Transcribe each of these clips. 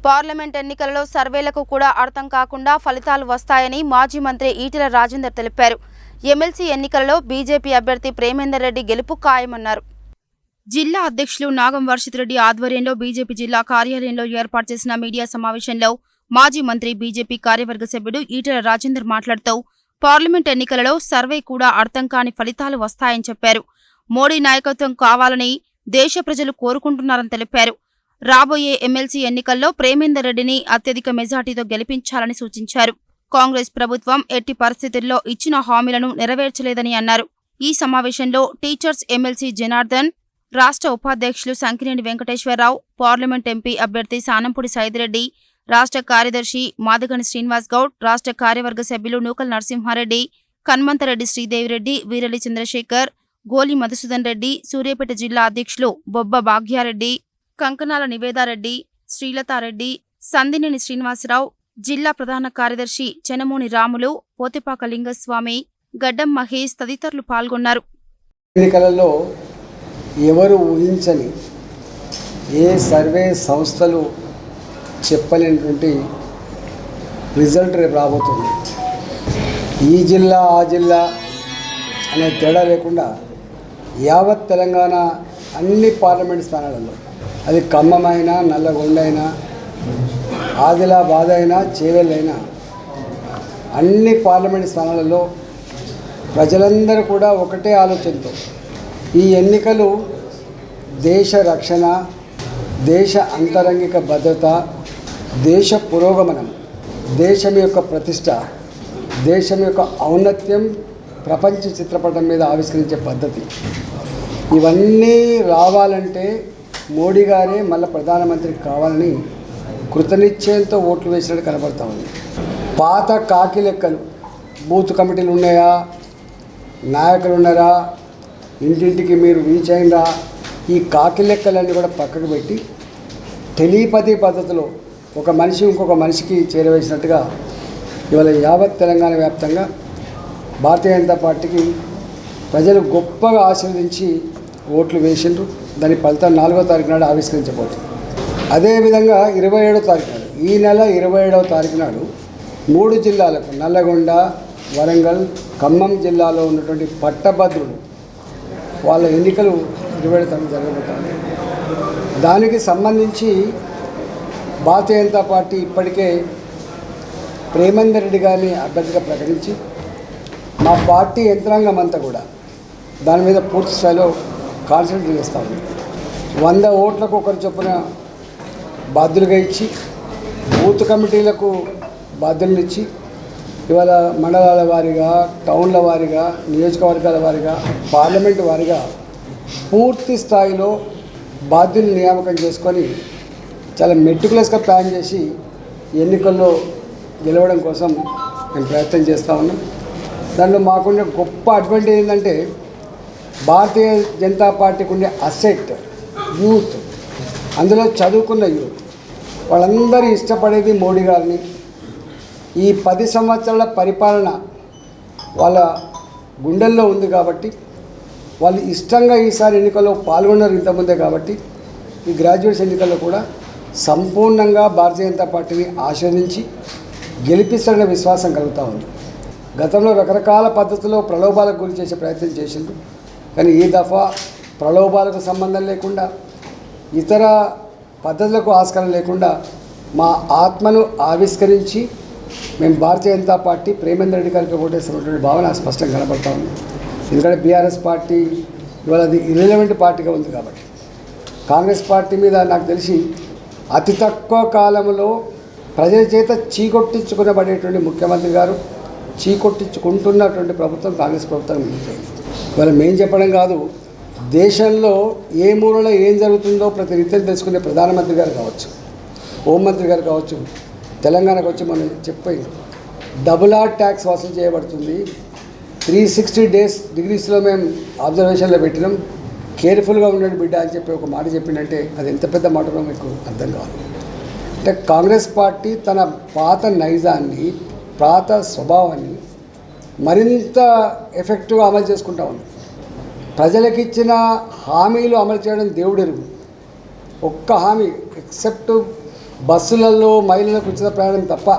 Parliament ఎన్నికలలో సర్వేలకు కూడా అర్థం కాకుండా ఫలితాలు వస్తాయని మాజీ మంత్రి ఈటెల రాజేందర్ తెలిపారు. ఎమ్మెల్సీ ఎన్నికలలో బీజేపీ అభ్యర్థి ప్రేమేందర్ రెడ్డి గెలుపు ఖాయమన్నారు. జిల్లా అధ్యక్షులు నాగం వర్షిత్ రెడ్డి ఆధ్వర్యంలో బీజేపీ జిల్లా కార్యాలయంలో ఏర్పాటు చేసిన మీడియా సమావేశంలో మాజీ మంత్రి బీజేపీ కార్యవర్గ సభ్యుడు ఈటెల రాజేందర్ మాట్లాడుతూ పార్లమెంట్ ఎన్నికలలో సర్వే కూడా అర్థం కాని ఫలితాలు వస్తాయని చెప్పారు. మోడీ నాయకత్వం కావాలని దేశ ప్రజలు కోరుకుంటున్నారని తెలిపారు. రాబోయే ఎమ్మెల్సీ ఎన్నికల్లో ప్రేమేందర్ రెడ్డిని అత్యధిక మెజార్టీతో గెలిపించాలని సూచించారు. కాంగ్రెస్ ప్రభుత్వం ఎట్టి పరిస్థితుల్లో ఇచ్చిన హామీలను నెరవేర్చలేదని అన్నారు. ఈ సమావేశంలో టీచర్స్ ఎమ్మెల్సీ జనార్దన్, రాష్ట్ర ఉపాధ్యక్షులు సంకినేని వెంకటేశ్వరరావు, పార్లమెంట్ ఎంపీ అభ్యర్థి సానంపూడి సైదిరెడ్డి, రాష్ట్ర కార్యదర్శి మాదిగని శ్రీనివాస్ గౌడ్, రాష్ట్ర కార్యవర్గ సభ్యులు నూకల నరసింహారెడ్డి, కన్మంతరెడ్డి శ్రీదేవిరెడ్డి, వీరలి చంద్రశేఖర్, గోలి మధుసూదన్ రెడ్డి, సూర్యాపేట జిల్లా అధ్యక్షులు బొబ్బ భాగ్యారెడ్డి, కంకనాల నివేదారెడ్డి, శ్రీలతారెడ్డి, సందినేని శ్రీనివాసరావు, జిల్లా ప్రధాన కార్యదర్శి చెనమూని రాములు, పోతిపాక లింగస్వామి, గడ్డం మహేష్ తదితరులు పాల్గొన్నారు. ఎన్నికలలో ఎవరు ఊహించని ఏ సర్వే సంస్థలు చెప్పలేనటువంటి రిజల్ట్ రేపు రాబోతుంది. ఈ జిల్లా ఆ జిల్లా అనే తేడా లేకుండా యావత్ తెలంగాణ అన్ని పార్లమెంట్ స్థానాలలో, అది ఖమ్మమైనా, నల్లగొండ అయినా, ఆదిలాబాద్ అయినా, చేవెళ్ళ అయినా, అన్ని పార్లమెంట్ స్థానాలలో ప్రజలందరూ కూడా ఒకటే ఆలోచనతో ఈ ఎన్నికలు దేశ రక్షణ, దేశ అంతరంగిక భద్రత, దేశ పురోగమనం, దేశం యొక్క ప్రతిష్ట, దేశం యొక్క ఔన్నత్యం ప్రపంచ చిత్రపటం మీద ఆవిష్కరించే పద్ధతి, ఇవన్నీ రావాలంటే మోడీ గారే మళ్ళీ ప్రధానమంత్రి కావాలని కృతనిశ్చయంతో ఓట్లు వేసినట్టు కనబడతా ఉంది. పాత కాకి లెక్కలు, బూత్ కమిటీలు ఉన్నాయా, నాయకులు ఉన్నారా, ఇంటింటికి మీరు రీచ్ అయినరా, ఈ కాకి లెక్కలన్నీ కూడా పక్కకు పెట్టి టెలిపతి పద్ధతిలో ఒక మనిషి ఇంకొక మనిషికి చేరవేసినట్టుగా ఇవాళ యావత్ తెలంగాణ వ్యాప్తంగా భారతీయ జనతా పార్టీకి ప్రజలు గొప్పగా ఆశీర్వదించి ఓట్లు వేసిండ్రు. దాని ఫలితం 4వ తారీఖు నాడు ఆవిష్కరించబోతుంది. అదేవిధంగా 27వ తారీఖు నాడు, ఈ నెల 27వ తారీఖు నాడు 3 జిల్లాలకు, నల్లగొండ, వరంగల్, ఖమ్మం జిల్లాలో ఉన్నటువంటి పట్టభద్రులు వాళ్ళ ఎన్నికలు 27వ తారీఖు జరగబోతుంది. దానికి సంబంధించి భారతీయ జనతా పార్టీ ఇప్పటికే ప్రేమేందర్ రెడ్డి గారిని అభ్యర్థిగా ప్రకటించి మా పార్టీ యంత్రాంగం అంతా కూడా దాని మీద పూర్తి స్థాయిలో కాన్సన్ట్రేట్ చేస్తూ ఉంది. 100 ఓట్లకు ఒకరి చొప్పున బాధ్యులుగా ఇచ్చి, బూత్ కమిటీలకు బాధ్యులను ఇచ్చి, ఇవాళ మండలాల వారీగా, టౌన్ల వారీగా, నియోజకవర్గాల వారీగా, పార్లమెంటు వారీగా పూర్తి స్థాయిలో బాధ్యులను నియామకం చేసుకొని చాలా మెటిక్యులస్గా ప్లాన్ చేసి ఎన్నికల్లో గెలవడం కోసం మేము ప్రయత్నం చేస్తూ ఉన్నాం. దానిలో మాకున్న గొప్ప అడ్వాంటేజ్ ఏంటంటే భారతీయ జనతా పార్టీకి ఉండే అసెట్ యూత్, అందులో చదువుకున్న యూత్, వాళ్ళందరూ ఇష్టపడేది మోడీ గారిని. ఈ 10 సంవత్సరాల పరిపాలన వాళ్ళ గుండెల్లో ఉంది కాబట్టి వాళ్ళు ఇష్టంగా ఈసారి ఎన్నికల్లో పాల్గొన్నారు ఇంతకుముందే. కాబట్టి ఈ గ్రాడ్యుయేట్స్ ఎన్నికల్లో కూడా సంపూర్ణంగా భారతీయ జనతా పార్టీని ఆశీర్వదించి గెలిపిస్తారనే విశ్వాసం కలుగుతూ ఉంది. గతంలో రకరకాల పద్ధతుల్లో ప్రలోభాలకు గురి చేసే ప్రయత్నం చేసిండ్రు. కానీ ఈ దఫా ప్రలోభాలకు సంబంధం లేకుండా, ఇతర పద్ధతులకు ఆస్కారం లేకుండా మా ఆత్మను ఆవిష్కరించి మేము భారతీయ జనతా పార్టీ ప్రేమేందర్ రెడ్డి గారికి ఓటేస్తున్నటువంటి భావన స్పష్టంగా కనబడతా ఉంది. ఎందుకంటే బీఆర్ఎస్ పార్టీ ఇవాళ అది ఇర్రెలవెంట్ పార్టీగా ఉంది కాబట్టి, కాంగ్రెస్ పార్టీ మీద నాకు తెలిసి అతి తక్కువ కాలంలో ప్రజల చేత చీకొట్టించుకునబడేటువంటి ముఖ్యమంత్రి గారు, చీకొట్టించుకుంటున్నటువంటి ప్రభుత్వం కాంగ్రెస్ ప్రభుత్వం మిగిలిపోయింది. ఇవాళ మేము చెప్పడం కాదు, దేశంలో ఏ మూలలో ఏం జరుగుతుందో ప్రతి నిత్యం తెలుసుకునే ప్రధానమంత్రి గారు కావచ్చు, హోంమంత్రి గారు కావచ్చు, తెలంగాణకు వచ్చి మనం చెప్పిపోయింది. డబుల్ ట్యాక్స్ వసూలు చేయబడుతుంది. 360 డిగ్రీస్లో మేము అబ్జర్వేషన్లో పెట్టినాం. కేర్ఫుల్గా ఉండండి బిడ్డ అని చెప్పి ఒక మాట చెప్పిందంటే అది ఎంత పెద్ద మాటనో మీకు అర్థం కావాలి. అంటే కాంగ్రెస్ పార్టీ తన పాత నైజాన్ని, పాత స్వభావాన్ని మరింత ఎఫెక్టివ్గా అమలు చేసుకుంటా ఉంది. ప్రజలకు ఇచ్చిన హామీలు అమలు చేయడం దేవుడెరుగు. ఒక్క హామీ ఎక్సెప్ట్ బస్సులలో మహిళలకు ఉచిత ప్రయాణం తప్ప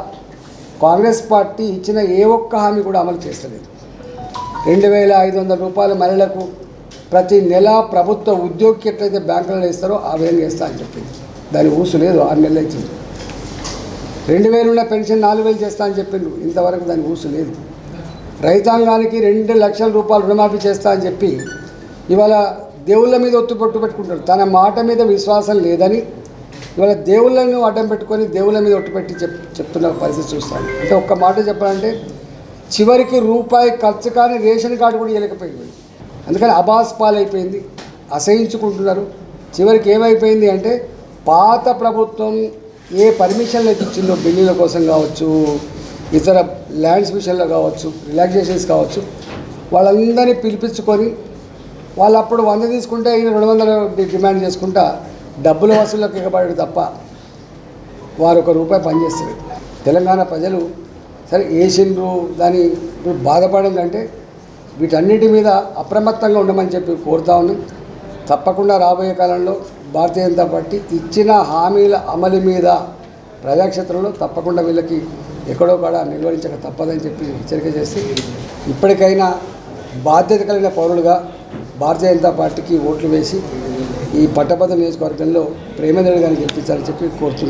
కాంగ్రెస్ పార్టీ ఇచ్చిన ఏ ఒక్క హామీ కూడా అమలు చేస్తలేదు. 2,500 రూపాయల మహిళలకు ప్రతి నెల ప్రభుత్వ ఉద్యోగికి ఎట్లయితే బ్యాంకులలో ఇస్తారో ఆ విధంగా ఇస్తా అని చెప్పింది. దాని ఊసు లేదు. 6 నెలలు అవుతుంది. 2,000 ఉన్న పెన్షన్ 4,000 చేస్తా అని చెప్పిండు. ఇంతవరకు దాని ఊసు లేదు. రైతాంగానికి 2 లక్షల రూపాయలు రుణమాఫీ చేస్తా అని చెప్పి ఇవాళ దేవుళ్ళ మీద ఒత్తుపట్టు పెట్టుకుంటారు. తన మాట మీద విశ్వాసం లేదని ఇవాళ దేవుళ్ళను అడ్డం పెట్టుకొని దేవుళ్ళ మీద ఒట్టుపెట్టి చెప్తున్న పరిస్థితి చూస్తాను. అంటే ఒక్క మాట చెప్పాలంటే చివరికి రూపాయి ఖర్చు కానీ రేషన్ కార్డు కూడా ఇవ్వలేకపోయింది. అందుకని అబాస్ పాలైపోయింది. అసహించుకుంటున్నారు. చివరికి ఏమైపోయింది అంటే పాత ప్రభుత్వం ఏ పర్మిషన్లు అయితే ఇచ్చిందో బిల్లుల కోసం కావచ్చు, ఇతర ల్యాండ్స్ విషయంలో కావచ్చు, రిలాక్సేషన్స్ కావచ్చు, వాళ్ళందరినీ పిలిపించుకొని వాళ్ళు అప్పుడు 100 తీసుకుంటే ఈయన 200 డిమాండ్ చేసుకుంటా డబ్బుల వసూళ్ళకి ఎగబడాడు తప్ప వారు ₹1 పనిచేస్తారు. తెలంగాణ ప్రజలు సరే వేసిండ్రు దాని బాధపడడం కంటే వీటన్నిటి మీద అప్రమత్తంగా ఉండమని చెప్పి కోరుతా ఉన్నాం. తప్పకుండా రాబోయే కాలంలో భారతీయ జనతా పార్టీ ఇచ్చిన హామీల అమలు మీద ప్రజాక్షేత్రంలో తప్పకుండా వీళ్ళకి ఎక్కడో కాడ నిలువరించక తప్పదని చెప్పి హెచ్చరిక చేసి ఇప్పటికైనా బాధ్యత కలిగిన పౌరులుగా భారతీయ జనతా పార్టీకి ఓట్లు వేసి ఈ పట్టభద్రుల నియోజకవర్గంలో ప్రేమేంద్ర రెడ్డి గారిని గెలిపించాలని చెప్పి కోరుతున్నాను.